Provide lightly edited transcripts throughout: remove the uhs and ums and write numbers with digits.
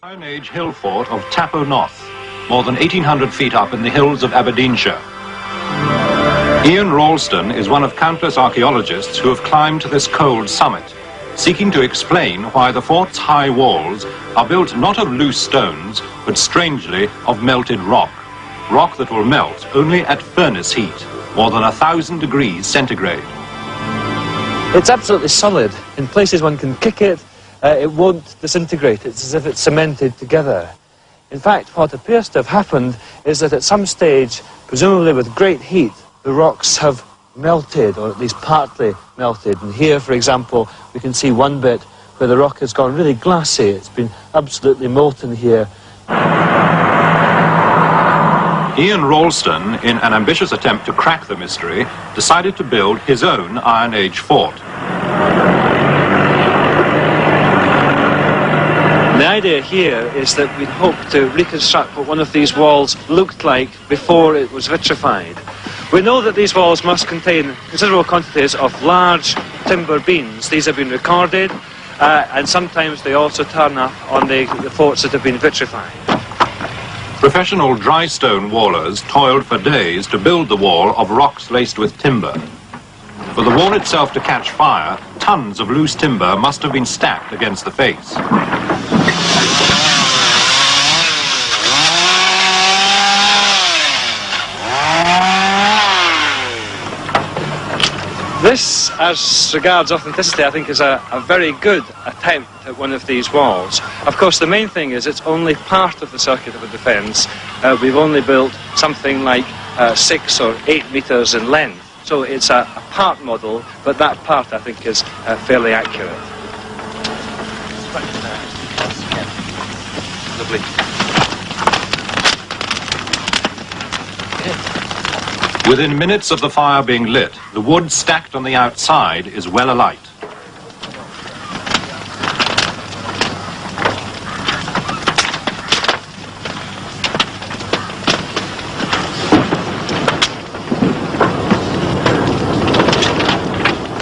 Iron Age hill fort of Tapo North, more than 1,800 feet up in the hills of Aberdeenshire. Ian Ralston is one of countless archaeologists who have climbed to this cold summit, seeking to explain why the fort's high walls are built not of loose stones, but strangely of melted rock. Rock that will melt only at furnace heat, more than 1,000 degrees centigrade. It's absolutely solid. In places one can kick it, it won't disintegrate. It's as if it's cemented together. In fact, what appears to have happened is that at some stage, presumably with great heat, the rocks have melted, or at least partly melted. And here, for example, we can see one bit where the rock has gone really glassy. It's been absolutely molten here. Ian Ralston, in an ambitious attempt to crack the mystery, decided to build his own Iron Age fort. The idea here is that we'd hope to reconstruct what one of these walls looked like before it was vitrified. We know that these walls must contain considerable quantities of large timber beams. These have been recorded, and sometimes they also turn up on the forts that have been vitrified. Professional dry stone wallers toiled for days to build the wall of rocks laced with timber. For the wall itself to catch fire, tons of loose timber must have been stacked against the face. This, as regards authenticity, I think is a very good attempt at one of these walls. Of course, the main thing is it's only part of the circuit of a defence. We've only built something like 6 or 8 metres in length. So it's a part model, but that part, I think, is fairly accurate. Lovely. Within minutes of the fire being lit, the wood stacked on the outside is well alight.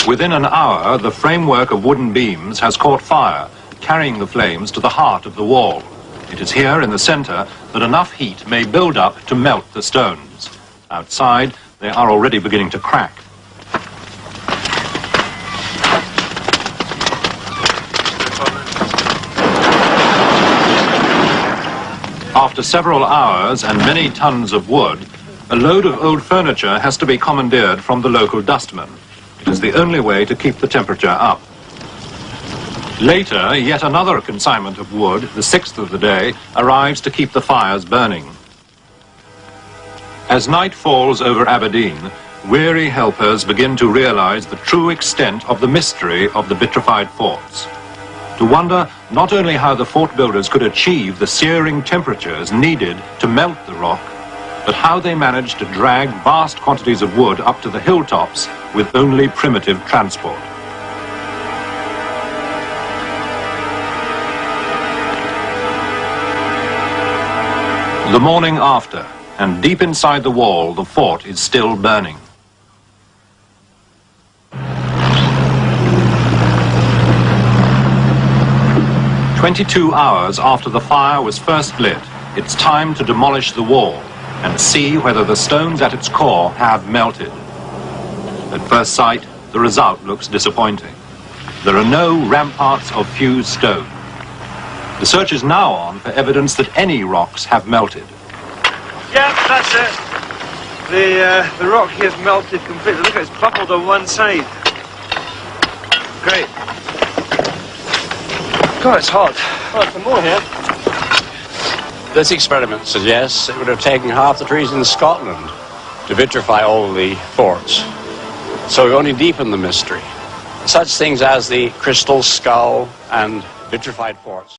Within an hour, the framework of wooden beams has caught fire, carrying the flames to the heart of the wall. It is here in the centre that enough heat may build up to melt the stones. Outside, they are already beginning to crack. After several hours and many tons of wood, a load of old furniture has to be commandeered from the local dustmen. It is the only way to keep the temperature up. Later, yet another consignment of wood, the 6th of the day, arrives to keep the fires burning. As night falls over Aberdeen, weary helpers begin to realize the true extent of the mystery of the vitrified forts. To wonder not only how the fort builders could achieve the searing temperatures needed to melt the rock, but how they managed to drag vast quantities of wood up to the hilltops with only primitive transport. The morning after, and deep inside the wall, the fort is still burning. "22 hours after the fire was first lit, it's time to demolish the wall and see whether the stones at its core have melted. At first sight, the result looks disappointing. There are no ramparts of fused stone. The search is now on for evidence that any rocks have melted. Yeah, that's it. The rock here is melted completely. Look, it's bubbled on one side. Great. God, it's hot. Oh, some more here. This experiment suggests it would have taken half the trees in Scotland to vitrify all the forts. So we only deepen the mystery. Such things as the crystal skull and vitrified forts.